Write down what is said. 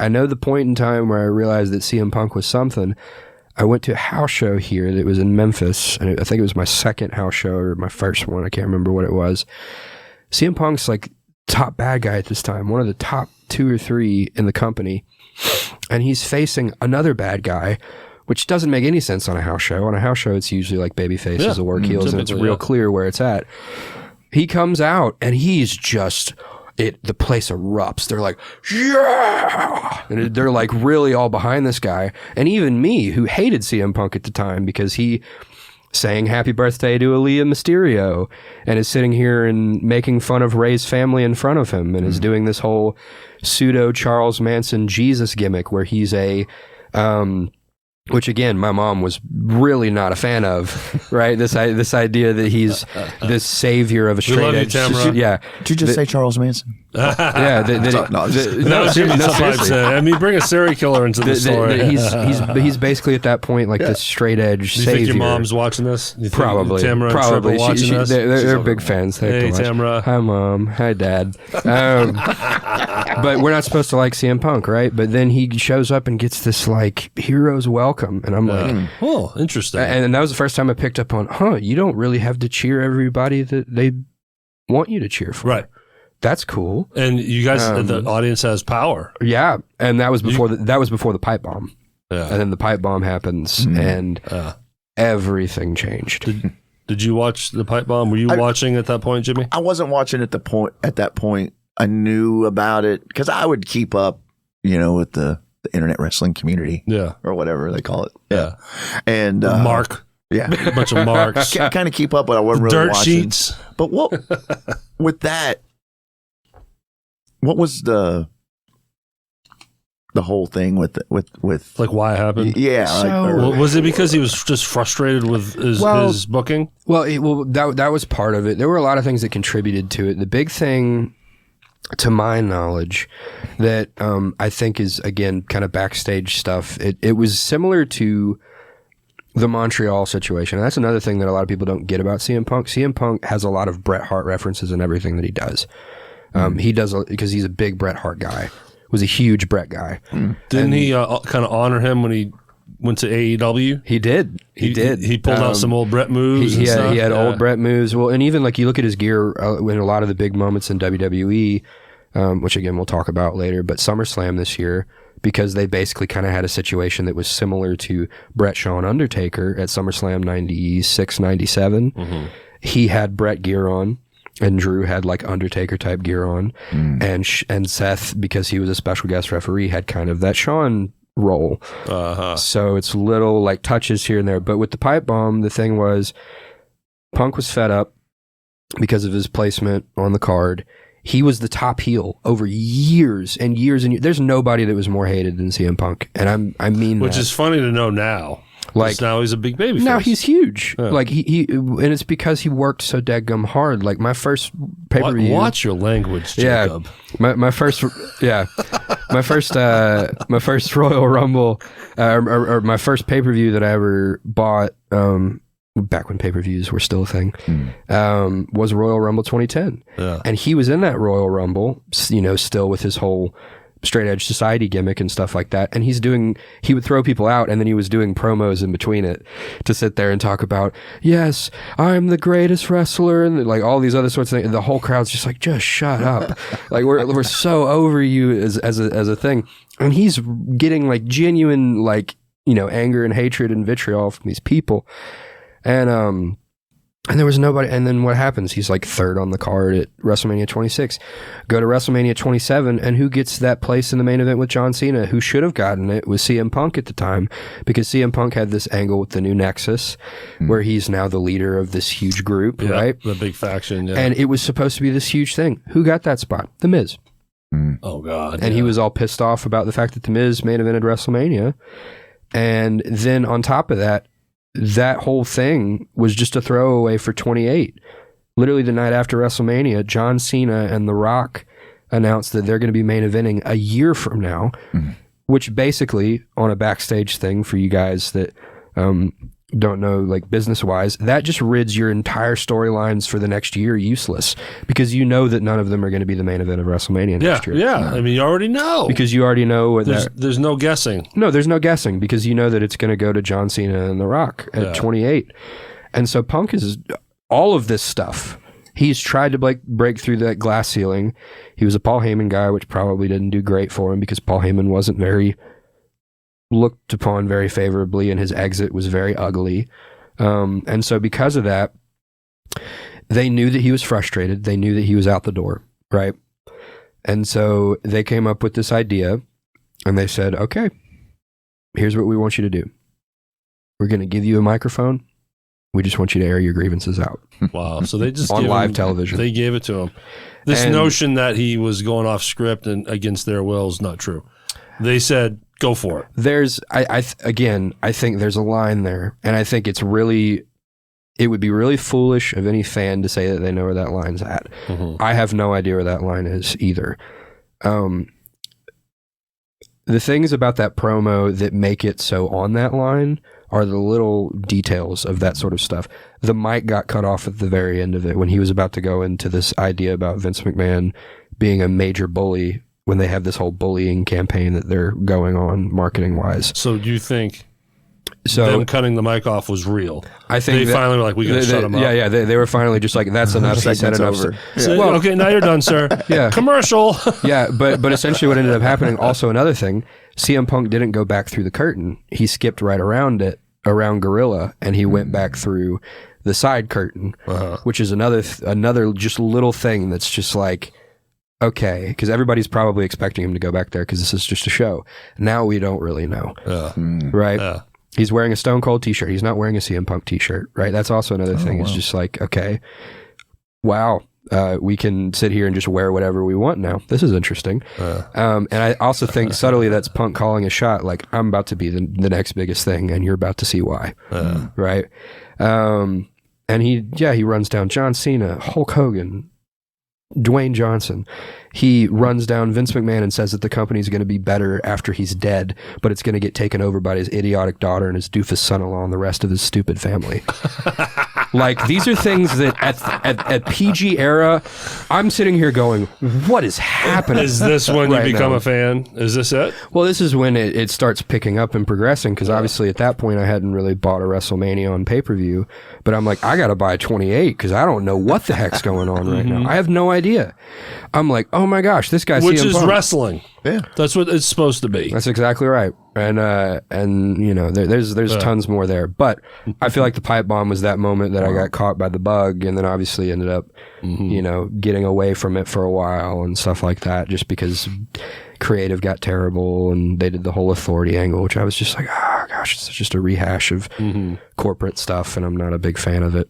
I know the point in time where I realized that CM Punk was something. I went to a house show here that was in Memphis, and I think it was my second house show or my first one. I can't remember what it was. CM Punk's like top bad guy at this time, one of the top 2 or 3 in the company, and he's facing another bad guy, which doesn't make any sense on a house show. On a house show, it's usually like baby faces or work heels, and it's real clear where it's at. He comes out, and he's just... the place erupts. They're like, yeah! And they're like really all behind this guy. And even me, who hated CM Punk at the time because he sang happy birthday to Aaliyah Mysterio and is sitting here and making fun of Ray's family in front of him and is doing this whole pseudo Charles Manson Jesus gimmick where he's a... which again, my mom was really not a fan of, right? This idea that he's this savior of a straight edge. Yeah. Did you just say Charles Manson? Yeah. I mean, bring a serial killer into the story. He's basically at that point like this straight edge savior. You think your mom's watching this? Probably. Tamara probably. Watching this? They're big fans. Hey, Tamara. Hi, Mom. Hi, Dad. But we're not supposed to like CM Punk, right? But then he shows up and gets this like hero's welcome, and I'm like, oh, interesting. And that was the first time I picked up on, you don't really have to cheer everybody that they want you to cheer for, right? That's cool. And you guys, the audience has power. Yeah, and that was before the pipe bomb. Yeah, and then the pipe bomb happens, and everything changed. Did you watch the pipe bomb? Were you watching at that point, Jimmy? I wasn't watching at that point. I knew about it because I would keep up, with the internet wrestling community, or whatever they call it. Yeah, and Mark. Yeah, a bunch of marks. I kind of keep up, but I wasn't really dirt watching. sheets. But what with that? What was the whole thing with like why it happened? Yeah, so, was it because he was just frustrated with his booking? Well, that was part of it. There were a lot of things that contributed to it. The big thing, to my knowledge, that I think is again kind of backstage stuff. It was similar to the Montreal situation. And that's another thing that a lot of people don't get about CM Punk. CM Punk has a lot of Bret Hart references in everything that he does. He does because he's a big Bret Hart guy. Was a huge Bret guy. Didn't he kind of honor him when he went to AEW? He did. He did. He pulled out some old Bret moves. He had old Bret moves. Well, and even like you look at his gear in a lot of the big moments in WWE, which again we'll talk about later. But SummerSlam this year, because they basically kind of had a situation that was similar to Bret Shawn Undertaker at SummerSlam 96, 97. He had Bret gear on. And Drew had like Undertaker type gear on, and Seth, because he was a special guest referee, had kind of that Shawn role. So it's little like touches here and there. But with the pipe bomb, the thing was, Punk was fed up because of his placement on the card. He was the top heel over years and years and years. There's nobody that was more hated than CM Punk, and I mean, which is funny to know now. Like now he's a big baby. Now he's huge. Yeah. Like he and it's because he worked so daggum hard. Like my first pay-per-view. Watch your language, Jacob. Yeah, my first Royal Rumble, or my first pay-per-view that I ever bought, back when pay-per-views were still a thing, was Royal Rumble 2010. Yeah. And he was in that Royal Rumble, still with his whole straight edge society gimmick and stuff like that, and he would throw people out, and then he was doing promos in between it to sit there and talk about, yes, I'm the greatest wrestler, and like all these other sorts of things. And the whole crowd's just like, just shut up. Like we're so over you as a thing. And he's getting like genuine like anger and hatred and vitriol from these people, and there was nobody. And then what happens? He's like third on the card at WrestleMania 26. Go to WrestleMania 27, and who gets that place in the main event with John Cena? Who should have gotten it was CM Punk at the time, because CM Punk had this angle with the new Nexus, where he's now the leader of this huge group, right? The big faction, And it was supposed to be this huge thing. Who got that spot? The Miz. Oh, God. And he was all pissed off about the fact that The Miz main evented WrestleMania. And then on top of that, that whole thing was just a throwaway for 28. Literally the night after WrestleMania, John Cena and The Rock announced that they're going to be main eventing a year from now, which basically, on a backstage thing for you guys that don't know, like business wise, that just rids your entire storylines for the next year useless, because you know that none of them are going to be the main event of WrestleMania next year. Yeah. I mean, you already know, because you already know what there's no guessing. No, there's no guessing, because you know that it's going to go to John Cena and The Rock at 28. And so Punk is all of this stuff. He's tried to break through that glass ceiling. He was a Paul Heyman guy, which probably didn't do great for him, because Paul Heyman wasn't looked upon very favorably, and his exit was very ugly. And so because of that, they knew that he was frustrated. They knew that he was out the door, right? And so they came up with this idea, and they said, okay, here's what we want you to do. We're going to give you a microphone. We just want you to air your grievances out. Wow. So they just on live television. They gave it to him. This notion that he was going off script and against their will is not true. They said, go for it. I think there's a line there, and I think it would be really foolish of any fan to say that they know where that line's at. Mm-hmm. I have no idea where that line is either. The things about that promo that make it so on that line are the little details of that sort of stuff. The mic got cut off at the very end of it when he was about to go into this idea about Vince McMahon being a major bully, when they have this whole bullying campaign that they're going on marketing wise. So do you think them cutting the mic off was real? I think they finally were like, we got to shut him up. Yeah, they were finally just like, that's enough. He said enough. So, well, okay, now you're done, sir. Yeah. Commercial. Yeah, but essentially what ended up happening, also another thing, CM Punk didn't go back through the curtain. He skipped right around it, around Gorilla, and he went back through the side curtain, which is another just little thing that's just like, okay, because everybody's probably expecting him to go back there because this is just a show. Now we don't really know, right? Yeah. He's wearing a Stone Cold t-shirt. He's not wearing a CM Punk t-shirt, right? That's also another thing. Wow. It's just like, okay, wow, we can sit here and just wear whatever we want now. This is interesting. And I also think subtly that's Punk calling a shot, like, I'm about to be the next biggest thing, and you're about to see why, right? And he runs down John Cena, Hulk Hogan, Dwayne Johnson. He runs down Vince McMahon and says that the company's going to be better after he's dead, but it's going to get taken over by his idiotic daughter and his doofus son-in-law and the rest of his stupid family. Like, these are things that at PG era, I'm sitting here going, what is happening? Is this when you become a fan? Is this it? Well, this is when it starts picking up and progressing, because obviously at that point I hadn't really bought a WrestleMania on pay-per-view, but I'm like, I got to buy 28 because I don't know what the heck's going on right now. I have no idea. I'm like, oh my gosh, this guy's which CM is Punk. Wrestling. Yeah, that's what it's supposed to be. That's exactly right. And you know, there's tons more there. But I feel like the pipe bomb was that moment that I got caught by the bug, and then obviously ended up, you know, getting away from it for a while and stuff like that, just because creative got terrible and they did the whole authority angle, which I was just like, oh gosh, it's just a rehash of corporate stuff, and I'm not a big fan of it.